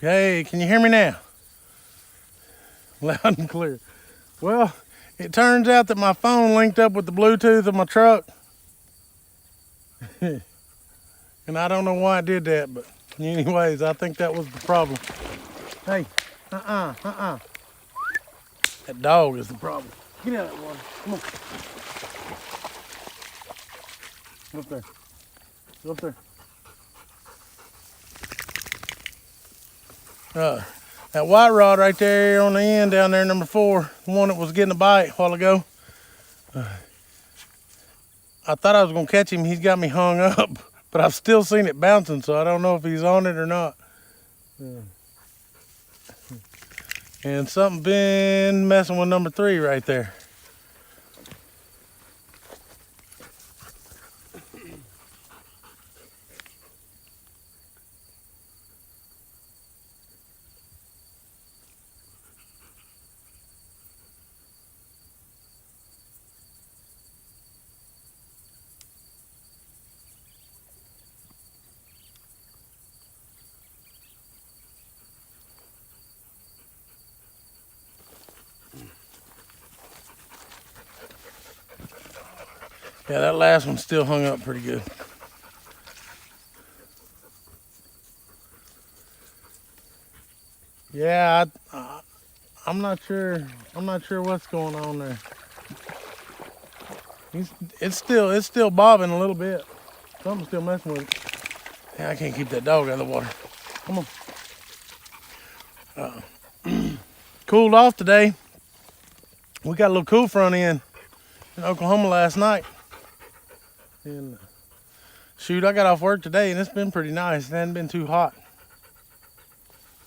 Hey, can you hear me now? Loud and clear. Well, it turns out that my phone linked up with the Bluetooth of my truck. And I don't know why I did that, but anyways, I think that was the problem. Hey, That dog is the problem. Get out of that water. Come on. Go up there. Go up there. That white rod right there on the end down there, number 4, the one that was getting a bite a while ago. I thought I was gonna catch him. He's got me hung up, but I've still seen it bouncing, so I don't know if he's on it or not. And something been messing with number 3 right there. Yeah, that last one still hung up pretty good. Yeah, I'm not sure. I'm not sure what's going on there. It's still bobbing a little bit. Something's still messing with it. Yeah, I can't keep that dog out of the water. Come on. Cooled off today. We got a little cool front in Oklahoma last night. And shoot, I got off work today and it's been pretty nice. It hadn't been too hot.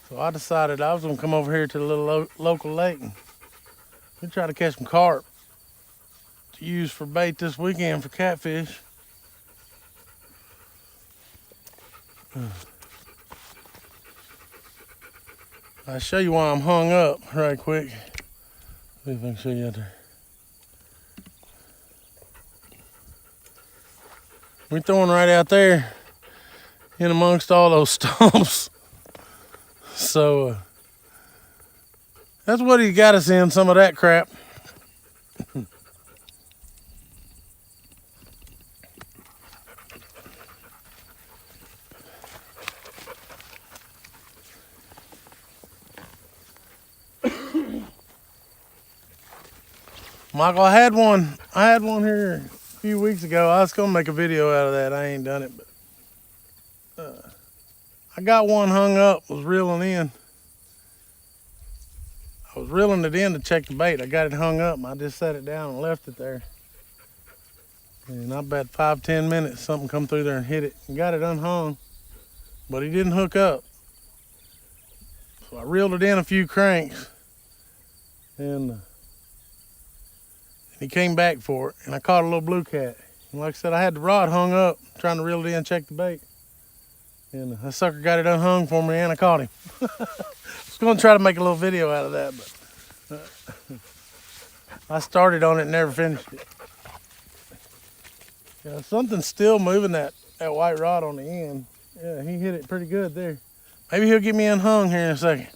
So I decided I was gonna come over here to the little local lake and we'll try to catch some carp to use for bait this weekend for catfish. I'll show you why I'm hung up right quick. See if I can show you out there. We're throwing right out there in amongst all those stumps. So that's what he got us in, some of that crap. Michael, I had one here a few weeks ago. I was gonna make a video out of that. I ain't done it, but I got one hung up, was reeling in. I was reeling it in to check the bait. I got it hung up and I just set it down and left it there. And I bet 5-10 minutes something come through there and hit it and got it unhung, but he didn't hook up. So I reeled it in a few cranks and he came back for it, and I caught a little blue cat. And like I said, I had the rod hung up, trying to reel it in, check the bait. And that sucker got it unhung for me, and I caught him. I was going to try to make a little video out of that, but I started on it and never finished it. Yeah, something's still moving that white rod on the end. Yeah, he hit it pretty good there. Maybe he'll get me unhung here in a second.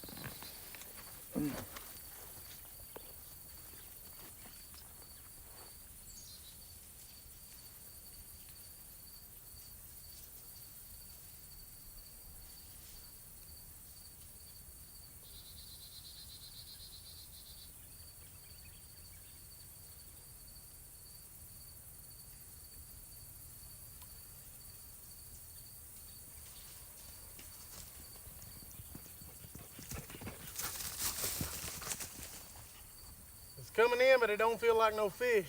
Coming in, but it don't feel like no fish.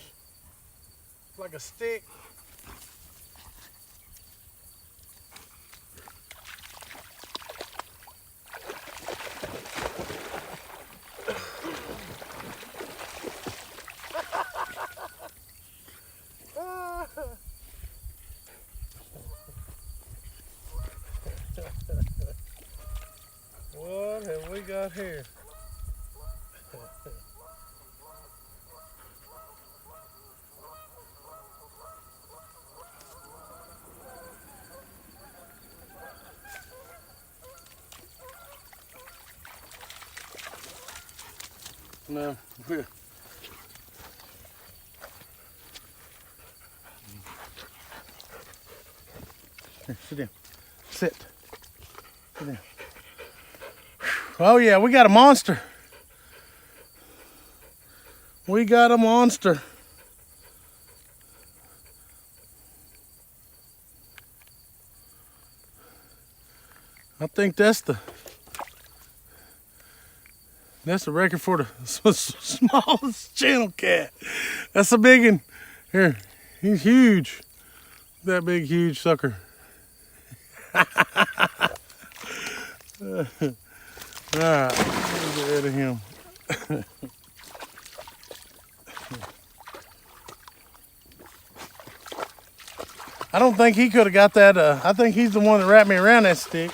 It's like a stick. What have we got here? No. Here, sit down. Sit. Sit down. Oh yeah, we got a monster. We got a monster. I think that's the record for the smallest channel cat. That's a big one. Here, he's huge. That big, huge sucker. All right, let's get rid of him. I don't think he could have got that. I think he's the one that wrapped me around that stick.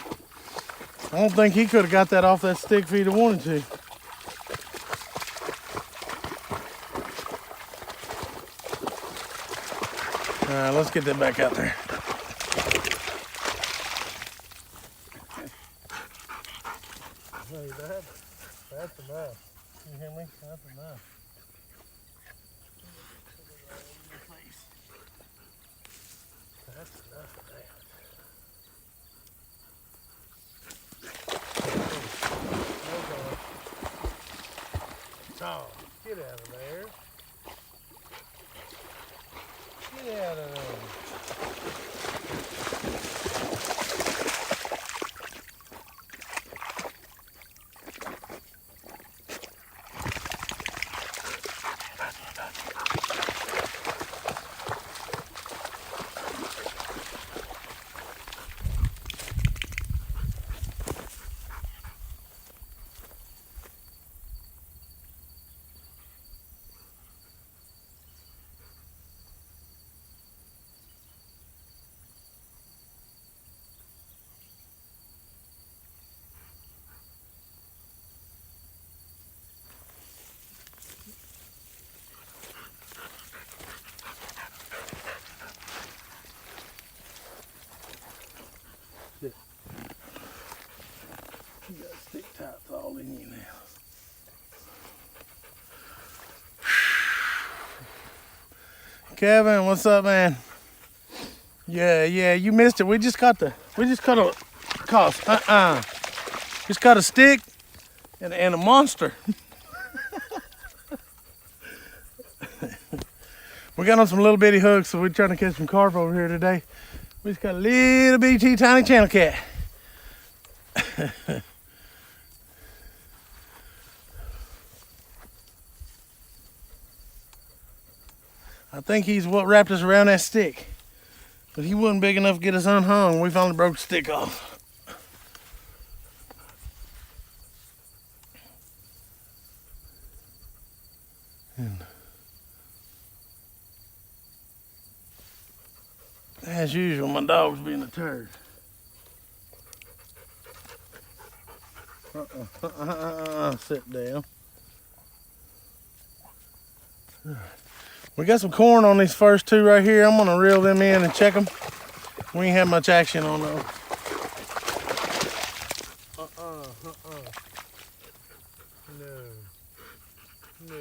I don't think he could have got that off that stick if he'd have wanted to. All right, let's get that back out there. Hey, that's enough. You hear me? That's enough. That's enough of that. Oh, get out of there. Get out of there. You got stick tights all in you now. Kevin, what's up, man? Yeah, you missed it. We just caught a just caught a stick and a monster. We got on some little bitty hooks, so we're trying to catch some carp over here today. We just got a little bitty tiny channel cat. I think he's what wrapped us around that stick. But he wasn't big enough to get us unhung. We finally broke the stick off. And as usual, my dog's being a turd. Sit down. We got some corn on these first two right here. I'm gonna reel them in and check them. We ain't had much action on those. No.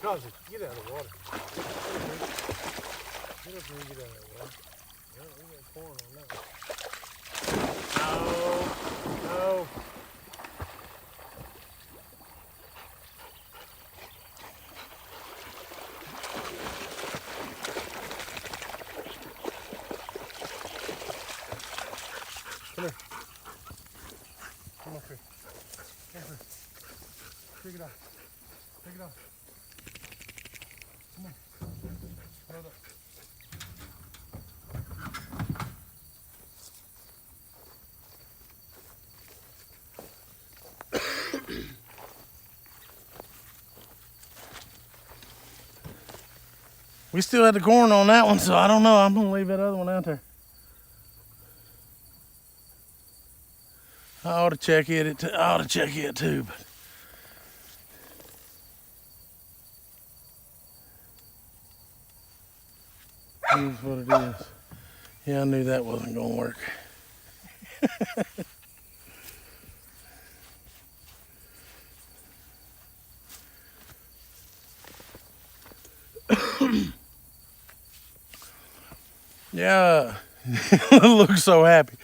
Cosy, get out of the water. Get up here and get out of the water. Well, we got corn on that one. No. Come here. Come up here. Come here. Take it off. Take it off. Come on. Hold up. We still had the corn on that one, so I don't know. I'm gonna leave that other one out there. I ought to check it too, but here's what it is. Yeah, I knew that wasn't gonna work. Yeah, looks so happy.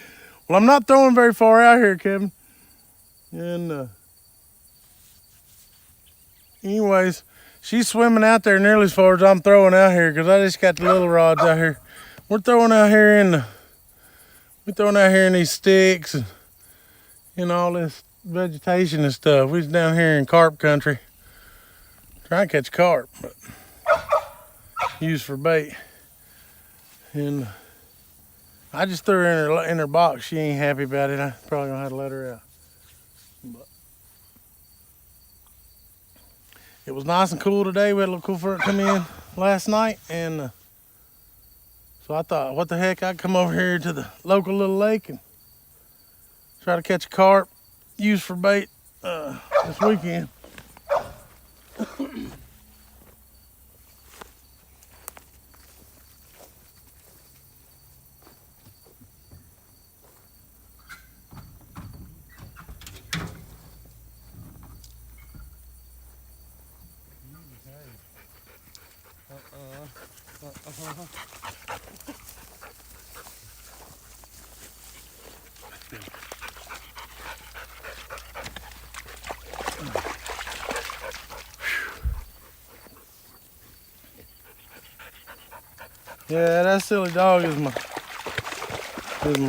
Well, I'm not throwing very far out here, Kevin. And anyways, she's swimming out there nearly as far as I'm throwing out here because I just got the little rods out here. We're throwing out here in these sticks and all this vegetation and stuff. We're down here in carp country trying to catch carp, but used for bait. And I just threw her in her box. She ain't happy about it. I probably gonna have to let her out. But it was nice and cool today. We had a little cool front come in last night, and so I thought, what the heck, I'd come over here to the local little lake and try to catch a carp, used for bait this weekend. Yeah, that silly dog is my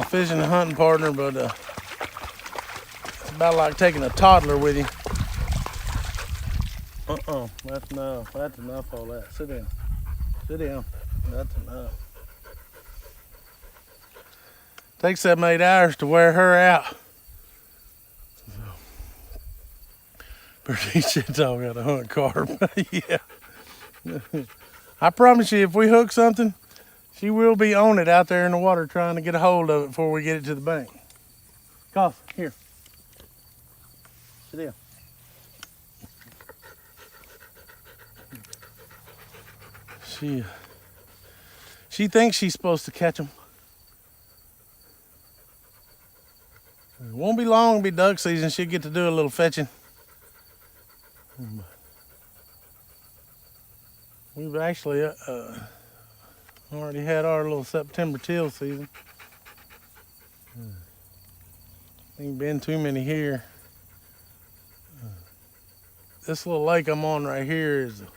fishing and hunting partner, but it's about like taking a toddler with you. That's enough. That's enough all that. Sit down. Sit down. That's enough. Takes 7-8 hours to wear her out. Pretty shit dog got to hunt carp. Yeah. I promise you, if we hook something, she will be on it out there in the water trying to get a hold of it before we get it to the bank. Cough, here. Sit down. She thinks she's supposed to catch them. It won't be long, it'll be duck season. She'll get to do a little fetching. We've actually already had our little September teal season. Ain't been too many here. This little lake I'm on right here is a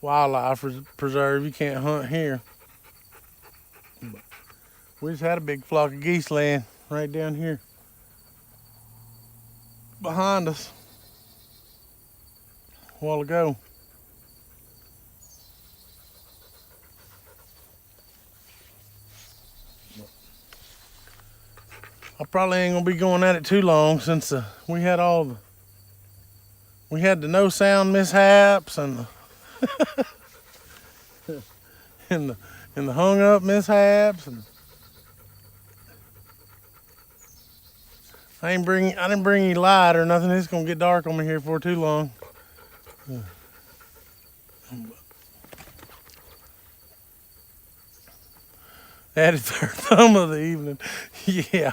wildlife preserve. You can't hunt here. But we just had a big flock of geese laying right down here behind us a while ago. I probably ain't gonna be going at it too long since we had the no sound mishaps and and the hung up mishaps, and I didn't bring any light or nothing. It's gonna get dark on me here for too long. Added their thumb of the evening. Yeah.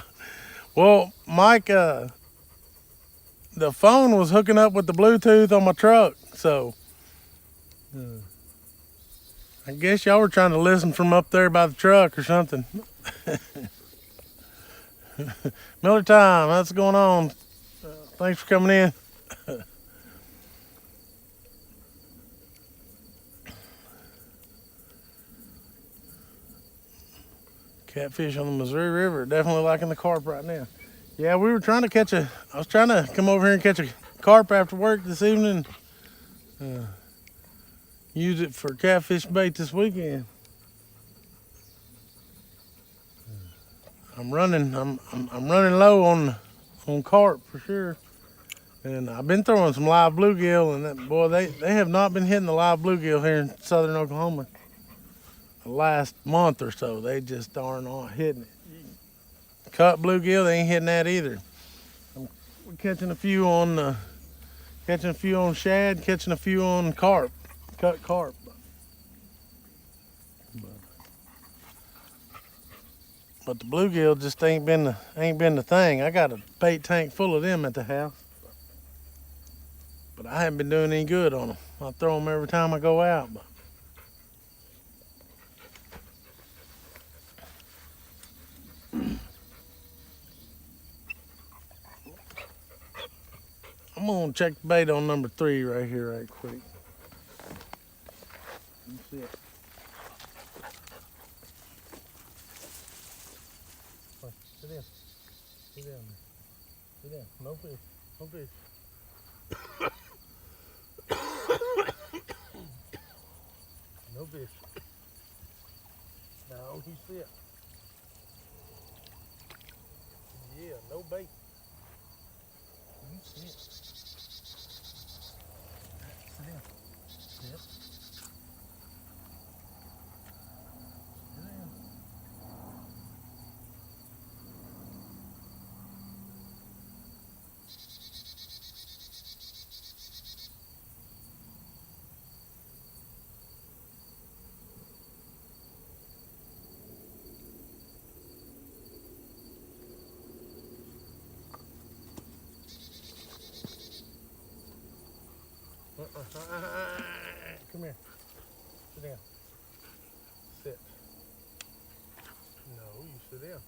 Well, Mike, the phone was hooking up with the Bluetooth on my truck, so I guess y'all were trying to listen from up there by the truck or something. Miller time, what's going on? Thanks for coming in. Catfish on the Missouri River, definitely liking the carp right now. Yeah, we were trying to I was trying to come over here and catch a carp after work this evening. Use it for catfish bait this weekend. I'm running low on carp for sure. And I've been throwing some live bluegill, and that, boy, they have not been hitting the live bluegill here in southern Oklahoma the last month or so. They just are not hitting it. Cut bluegill, they ain't hitting that either. We're catching a few on shad, catching a few on carp, cut carp. But the bluegill just ain't been the thing. I got a bait tank full of them at the house, but I haven't been doing any good on them. I throw them every time I go out. But I'm gonna check the bait on number 3 right here, right quick. Let's see it. Sit down. Sit down. Sit down. No fish. No fish. No fish. No, you sit. Yeah, no bait. You sit. Sit down. Sit. Sit down. Come here. Sit down. Sit. No, you sit down.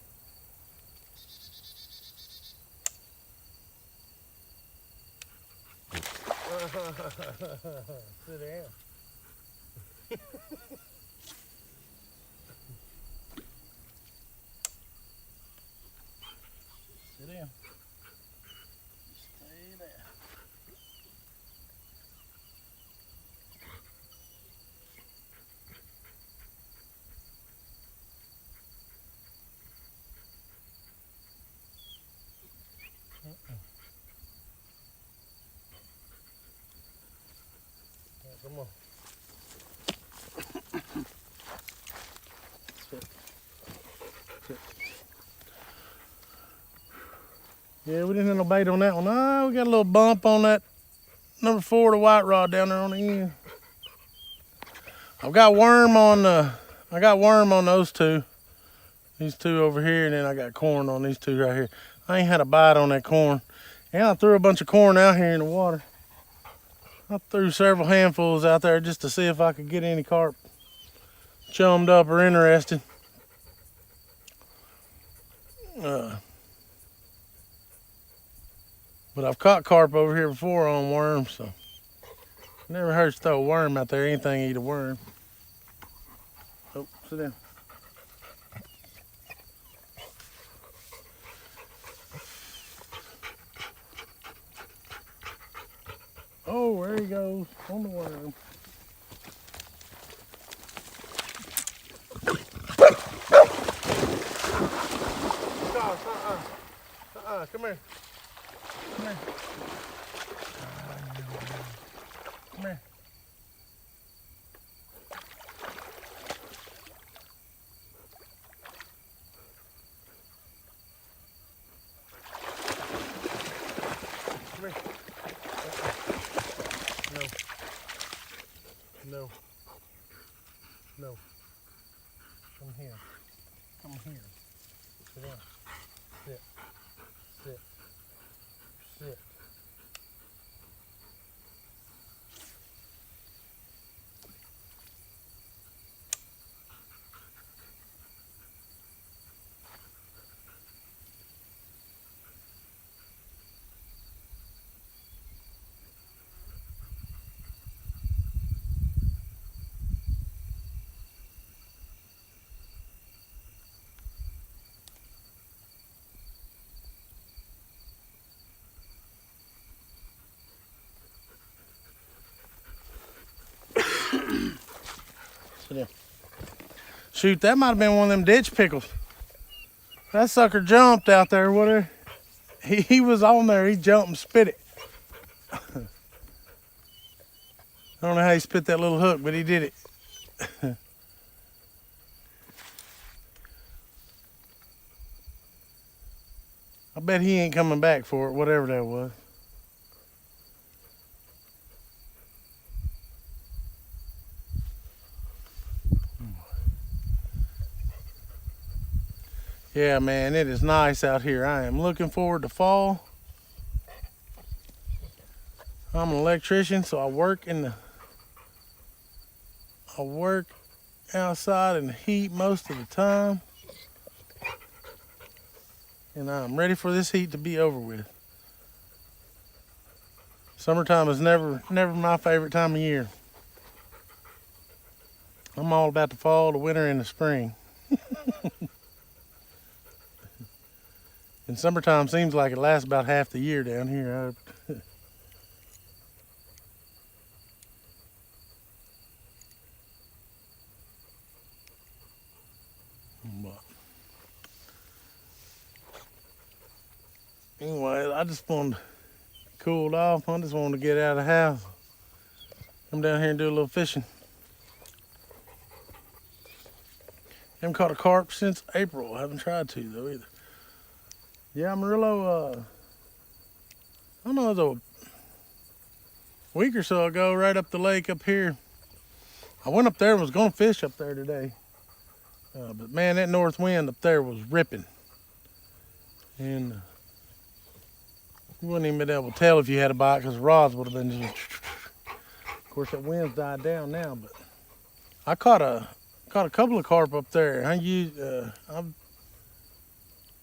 Sit down. Sit down. Stay there. Come on. Sit. Sit. Yeah, we didn't have no bait on that one. Oh, we got a little bump on that number 4, the white rod down there on the end. I got worm on those two. These two over here, and then I got corn on these two right here. I ain't had a bite on that corn. And I threw a bunch of corn out here in the water. I threw several handfuls out there just to see if I could get any carp chummed up or interested. But I've caught carp over here before on worms, so it never hurts to throw a worm out there. Anything eat a worm. Oh, sit down. Oh, there he goes on the worm. Come here. Come here. Come here. Come here. No. No. Come here. Come here. Sit down. Sit. Sit. Sit. Sit down. Shoot, that might have been one of them ditch pickles. That sucker jumped out there. Whatever. He was on there. He jumped and spit it. I don't know how he spit that little hook, but he did it. I bet he ain't coming back for it, whatever that was. Yeah, man, it is nice out here. I am looking forward to fall. I'm an electrician, so I work outside in the heat most of the time, and I'm ready for this heat to be over with. Summertime is never my favorite time of year. I'm all about the fall, the winter, and the spring. And summertime seems like it lasts about half the year down here. But anyway, I just wanted to cool off. I just wanted to get out of the house. Come down here and do a little fishing. Haven't caught a carp since April. I haven't tried to though either. Yeah, Amarillo, I don't know, it was a week or so ago, right up the lake up here. I went up there and was going to fish up there today. But man, that north wind up there was ripping. And you wouldn't even been able to tell if you had a bite because the rods would have been just... Of course, that wind's died down now, but I caught a couple of carp up there. I've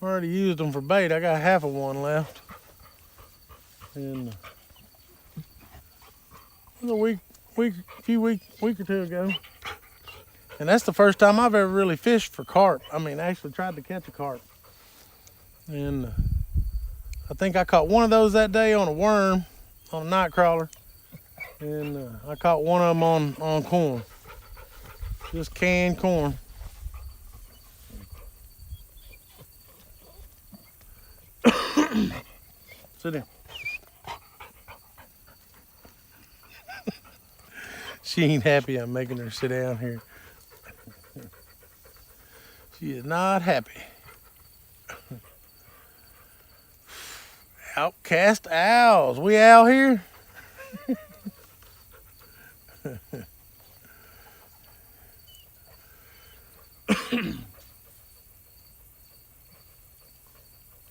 already used them for bait. I got half of one left. And it was a week or two ago. And that's the first time I've ever really fished for carp. I mean, actually tried to catch a carp. And I think I caught one of those that day on a worm, on a night crawler. And I caught one of them on corn. Just canned corn. Sit down. She ain't happy I'm making her sit down here. She is not happy. Outcast owls. We out here?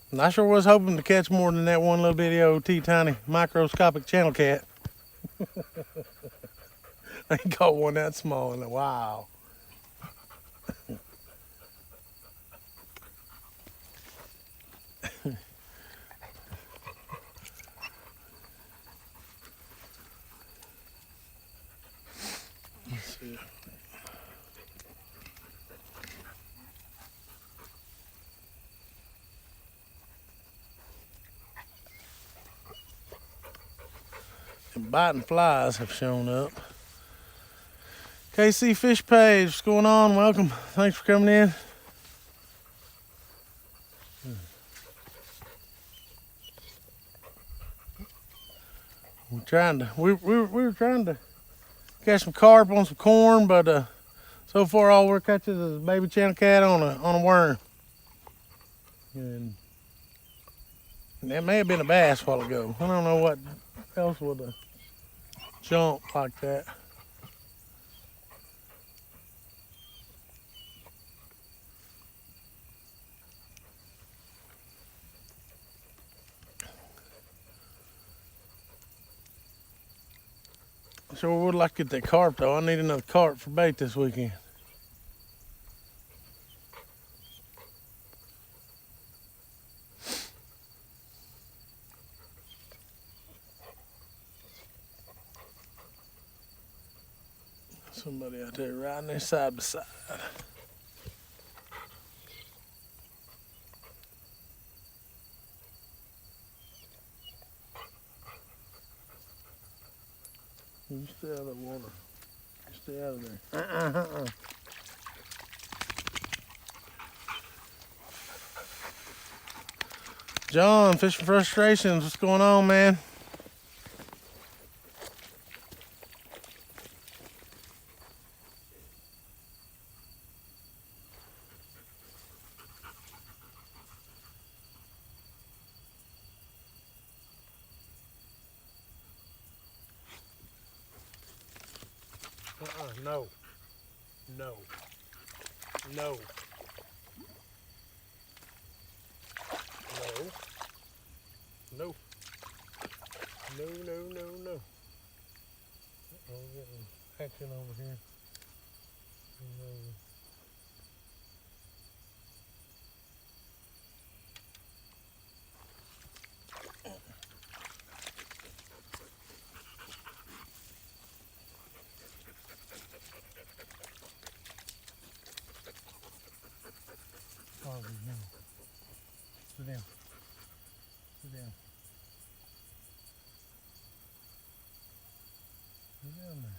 And I sure was hoping to catch more than that one little bitty old tiny microscopic channel cat. I ain't caught one that small in a while. Let's see. And biting flies have shown up. KC Fish Page, what's going on? Welcome. Thanks for coming in. We were trying to catch some carp on some corn, but so far all we're catching is a baby channel cat on a worm. And that may have been a bass a while ago. I don't know what else would have jumped like that. Sure would like to get that carp though. I need another carp for bait this weekend. Somebody out there riding there side by side. You stay out of the water. You stay out of there. John, Fishing Frustrations, what's going on, man? No. No. No. No. No, no, no, no. Oh, we're getting action over here. Harvey, no. Sit down. Sit down. Sit down there.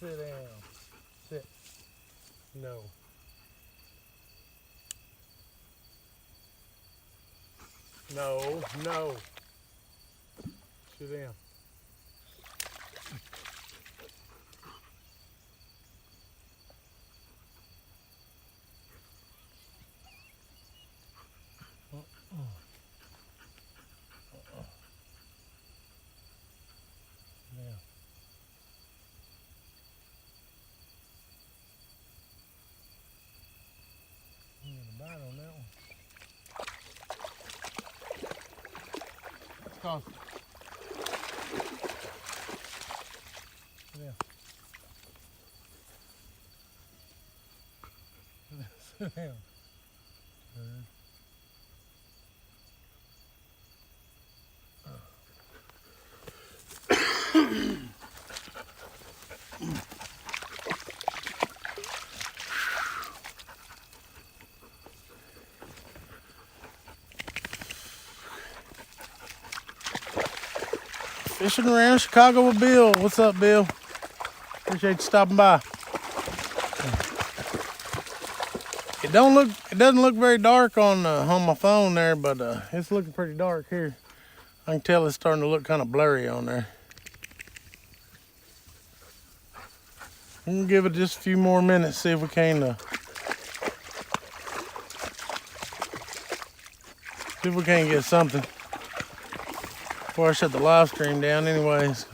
Sit down. Sit. No. No, no. Sit down. Yeah. You get a bite on that one. Let's go. Yeah. Sit down. Fishing around Chicago with Bill. What's up, Bill? Appreciate you stopping by. It doesn't look very dark on my phone there, but it's looking pretty dark here. I can tell it's starting to look kind of blurry on there. I'm gonna give it just a few more minutes, see if we can get something before I shut the live stream down anyways.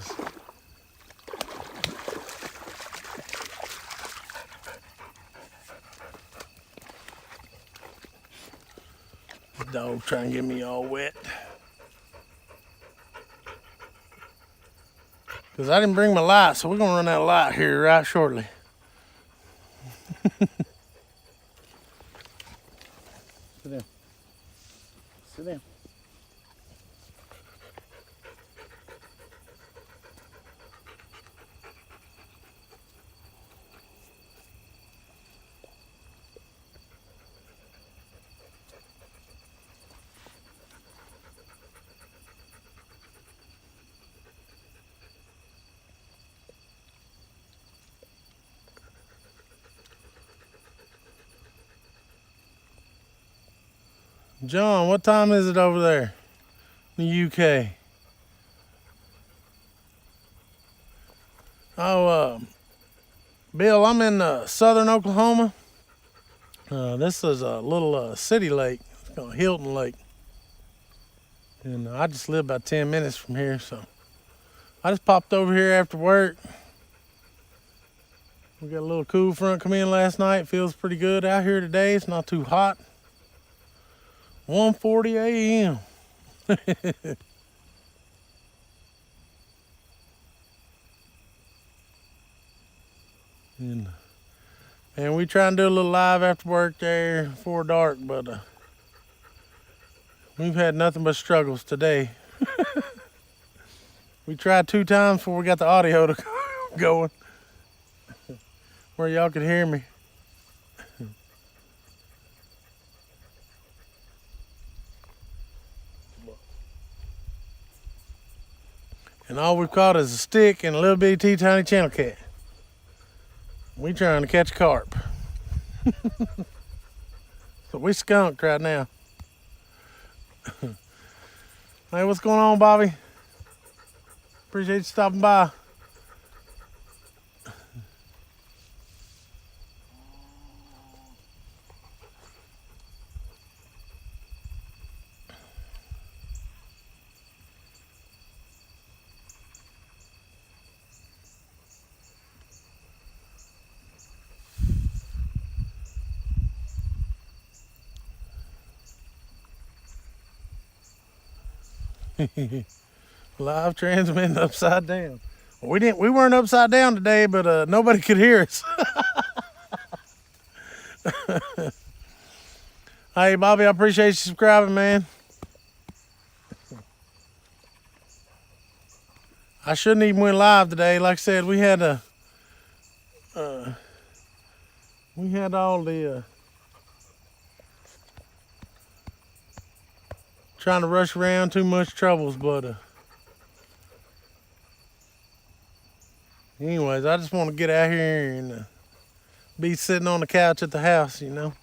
The dog trying to get me all wet. Because I didn't bring my light, so we're going to run out of light here right shortly. Sit down. Sit down. John, what time is it over there in the UK? Oh, Bill, I'm in southern Oklahoma. This is a little city lake. It's called Hilton Lake. And I just live about 10 minutes from here, so I just popped over here after work. We got a little cool front come in last night. Feels pretty good out here today. It's not too hot. 1:40 a.m. And we try and do a little live after work there before dark, but we've had nothing but struggles today. We tried 2 times before we got the audio to going where y'all could hear me. And all we've caught is a stick and a little bitty tiny channel cat. We trying to catch carp. So we skunked right now. Hey, what's going on, Bobby? Appreciate you stopping by. Live transmitting upside down. We weren't upside down today, but nobody could hear us. Hey, Bobby, I appreciate you subscribing, man. I shouldn't even went live today. Like I said, we had all the trying to rush around, too much troubles, but anyways, I just want to get out here and be sitting on the couch at the house, you know.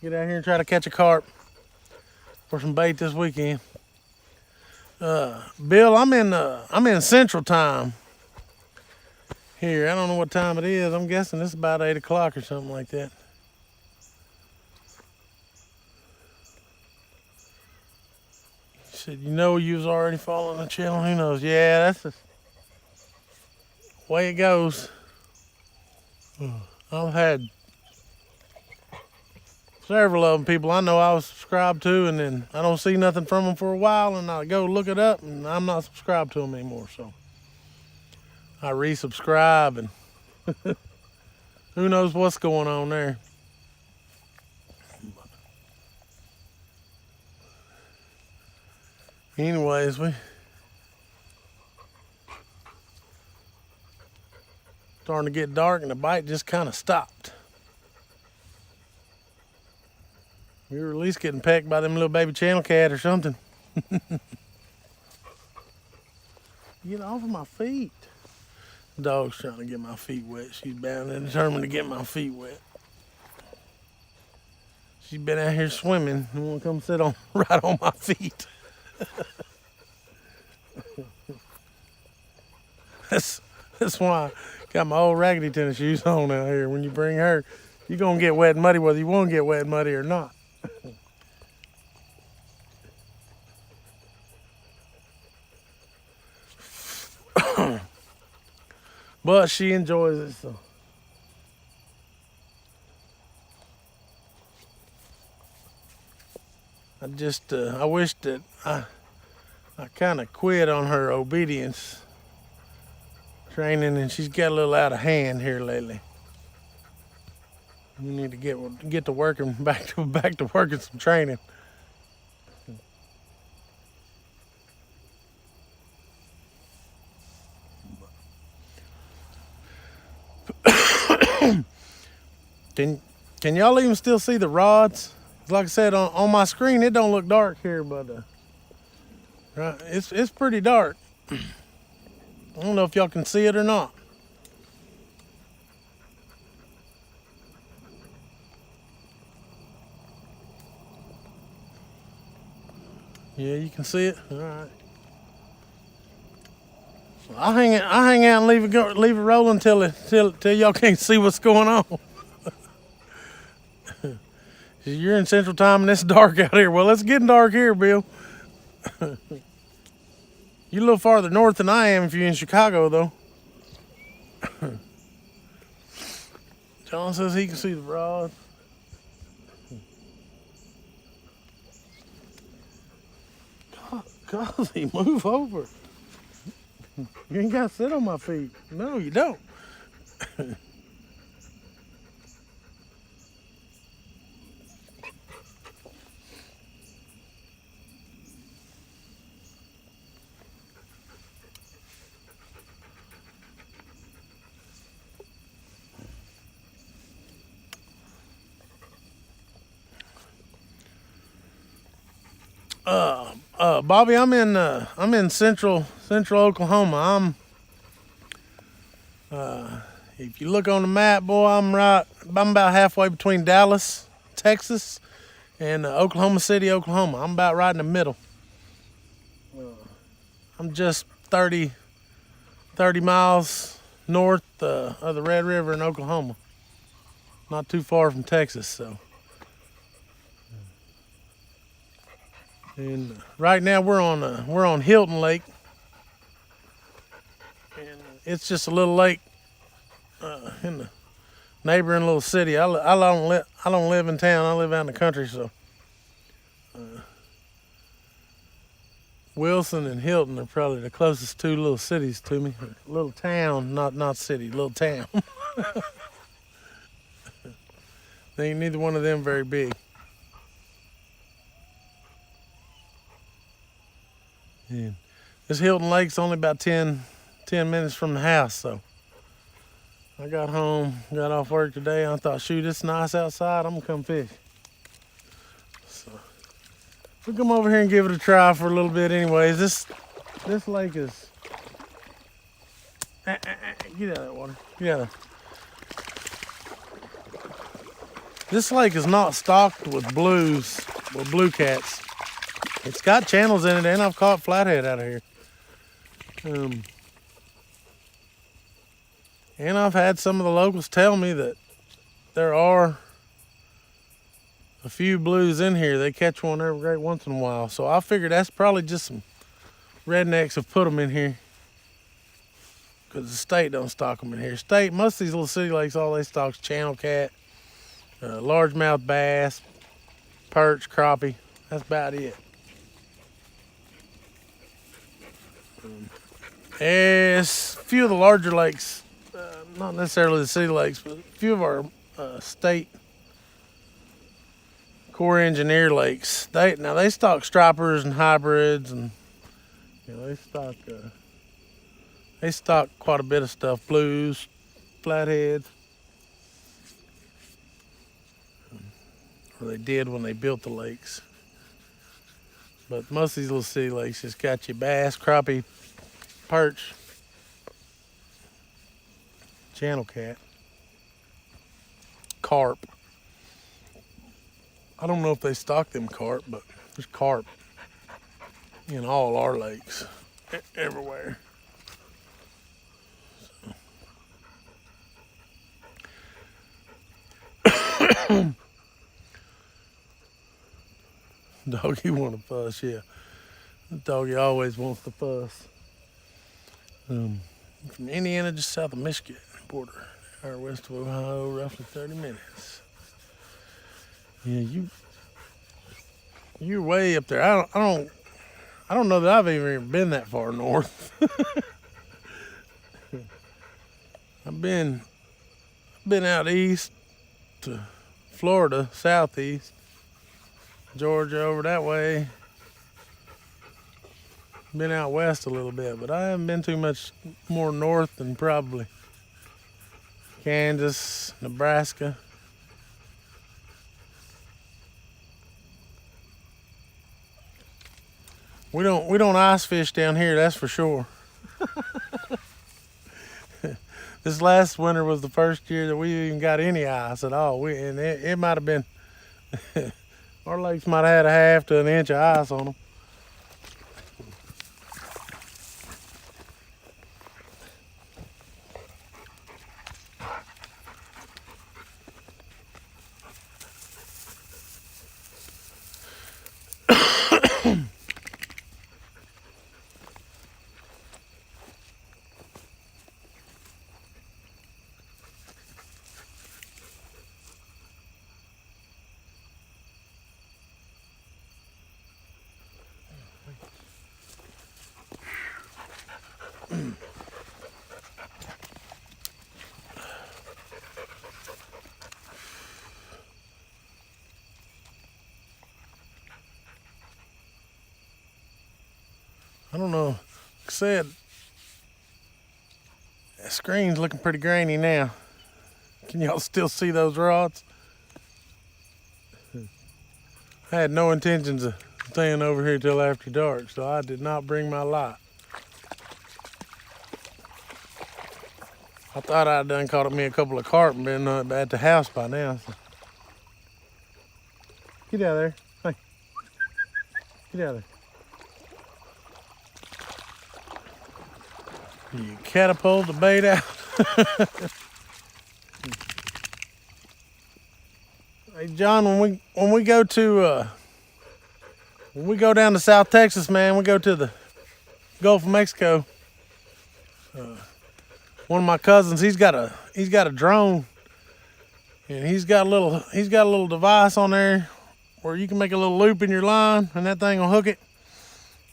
Get out here and try to catch a carp for some bait this weekend. Bill, I'm in Central Time here. I don't know what time it is. I'm guessing it's about 8 o'clock or something like that. He said, you know, you was already following the channel. Who knows? Yeah, that's the way it goes. I've had several of them people I know I was subscribed to, and then I don't see nothing from them for a while, and I go look it up, and I'm not subscribed to them anymore. So I resubscribe, and who knows what's going on there. Anyways, we starting to get dark, and the bite just kind of stopped. We were at least getting pecked by them little baby channel cat or something. Get off of my feet. The dog's trying to get my feet wet. She's bound and determined to get my feet wet. She's been out here swimming and want to come sit on right on my feet. That's why I got my old raggedy tennis shoes on out here. When you bring her, you're going to get wet and muddy whether you want to get wet and muddy or not. But she enjoys it, so. I wish that I kind of quit on her obedience training, and she's got a little out of hand here lately. We need to get to working back to working some training. Can y'all even still see the rods? Like I said, on my screen it don't look dark here, but right, it's pretty dark. I don't know if y'all can see it or not. Yeah, you can see it. All right. I'll hang out and leave it rolling till y'all can't see what's going on. You're in Central Time and it's dark out here. Well, it's getting dark here, Bill. You're a little farther north than I am if you're in Chicago, though. John says he can see the rod. Golly, move over. You ain't got to sit on my feet. No, you don't. Bobby, I'm in central Oklahoma. If you look on the map, boy, I'm about halfway between Dallas, Texas, and Oklahoma City, Oklahoma. I'm about right in the middle. I'm just 30 miles north of the Red River in Oklahoma. Not too far from Texas, so. And right now we're on Hilton Lake, and it's just a little lake in the neighboring little city. I don't live in town. I live out in the country, so Wilson and Hilton are probably the closest two little cities to me. Little town, not city, little town. They ain't neither one of them very big. And this Hilton Lake's only about 10 minutes from the house, so I got home, got off work today, and I thought, shoot, it's nice outside, I'm gonna come fish. So we'll come over here and give it a try for a little bit anyways. This lake is get out of that water. Get out of. This lake is not stocked with blue cats. It's got channels in it, and I've caught flathead out of here. And I've had some of the locals tell me that there are a few blues in here. They catch one every once in a while. So I figured that's probably just some rednecks have put them in here, because the state don't stock them in here. Most of these little city lakes, all they stock is channel cat, largemouth bass, perch, crappie. That's about it. There's a few of the larger lakes, not necessarily the city lakes, but a few of our state Corps engineer lakes. They stock stripers and hybrids, and they stock quite a bit of stuff, blues, flatheads. Or they did when they built the lakes. But most of these little city lakes just got your bass, crappie, perch, channel cat, carp. I don't know if they stock them carp, but there's carp in all our lakes, everywhere. So. Doggy want to fuss, yeah. The doggy always wants to fuss. From Indiana, just south of Michigan border, hour west of Ohio, roughly 30 minutes. Yeah, you're way up there. I don't know that I've even been that far north. I've been out east to Florida, southeast, Georgia over that way. Been out west a little bit, but I haven't been too much more north than probably Kansas, Nebraska. We don't ice fish down here, that's for sure. This last winter was the first year that we even got any ice at all. It might have been our lakes might have had a half to an inch of ice on them. I don't know. Like I said, the screen's looking pretty grainy now. Can y'all still see those rods? I had no intentions of staying over here till after dark, so I did not bring my light. I thought I'd done caught me a couple of carp and been at the house by now. So. Get out of there. Hey. Get out of there. You catapult the bait out. Hey John, when we go down to South Texas, man, we go to the Gulf of Mexico. One of my cousins, he's got a drone, and he's got a little device on there where you can make a little loop in your line, and that thing will hook it.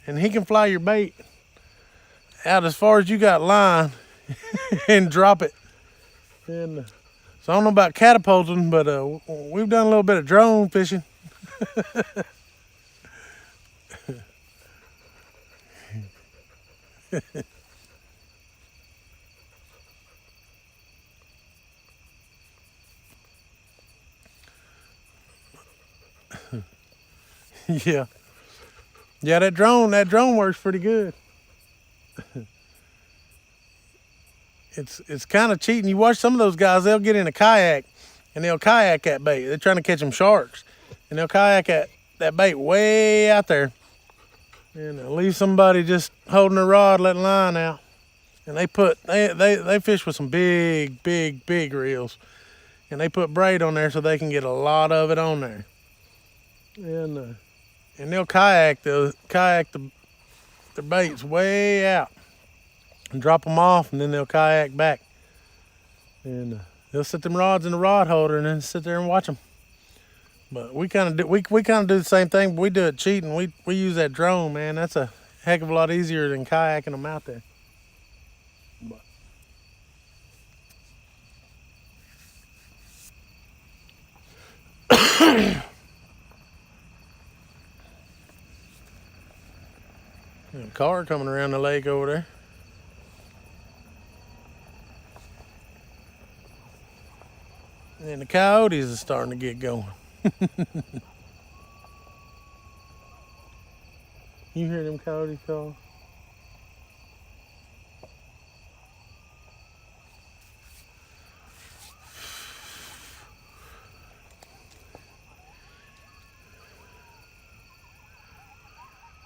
and he can fly your bait out as far as you got line and drop it. And so I don't know about catapulting, but we've done a little bit of drone fishing. Yeah. Yeah, that drone works pretty good. It's kind of cheating. You watch some of those guys, they'll get in a kayak and they'll kayak that bait. They're trying to catch them sharks. And they'll kayak that bait way out there. And they'll leave somebody just holding a rod, letting line out. And they fish with some big reels. And they put braid on there so they can get a lot of it on there. And they'll kayak their baits way out and drop them off, and then they'll kayak back. And they'll set them rods in the rod holder and then sit there and watch them. But we kind of do the same thing, but we do it cheating. We use that drone, man. That's a heck of a lot easier than kayaking them out there. But a car coming around the lake over there. And the coyotes are starting to get going. You hear them coyotes call?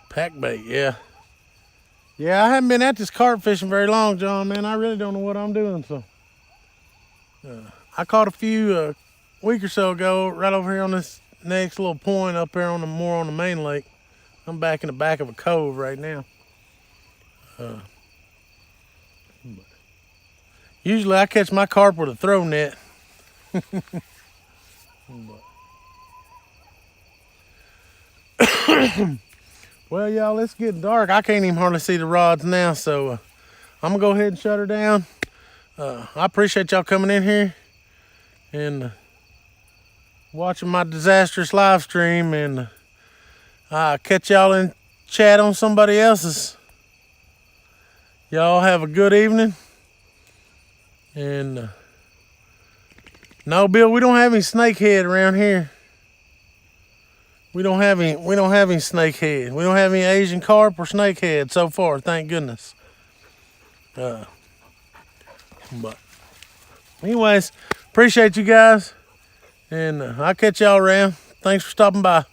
Pack bait, yeah. Yeah, I haven't been at this carp fishing very long, John, man. I really don't know what I'm doing, so. I caught a few a week or so ago right over here on this next little point up there more on the main lake. I'm back in the back of a cove right now. Usually I catch my carp with a throw net. Well, y'all, it's getting dark. I can't even hardly see the rods now, so I'm gonna go ahead and shut her down. I appreciate y'all coming in here and watching my disastrous live stream, and I'll catch y'all in chat on somebody else's. Y'all have a good evening. And no, Bill, we don't have any snakehead around here. We don't have any snakehead. We don't have any Asian carp or snakehead so far, thank goodness. But anyways, appreciate you guys, and I'll catch y'all around. Thanks for stopping by.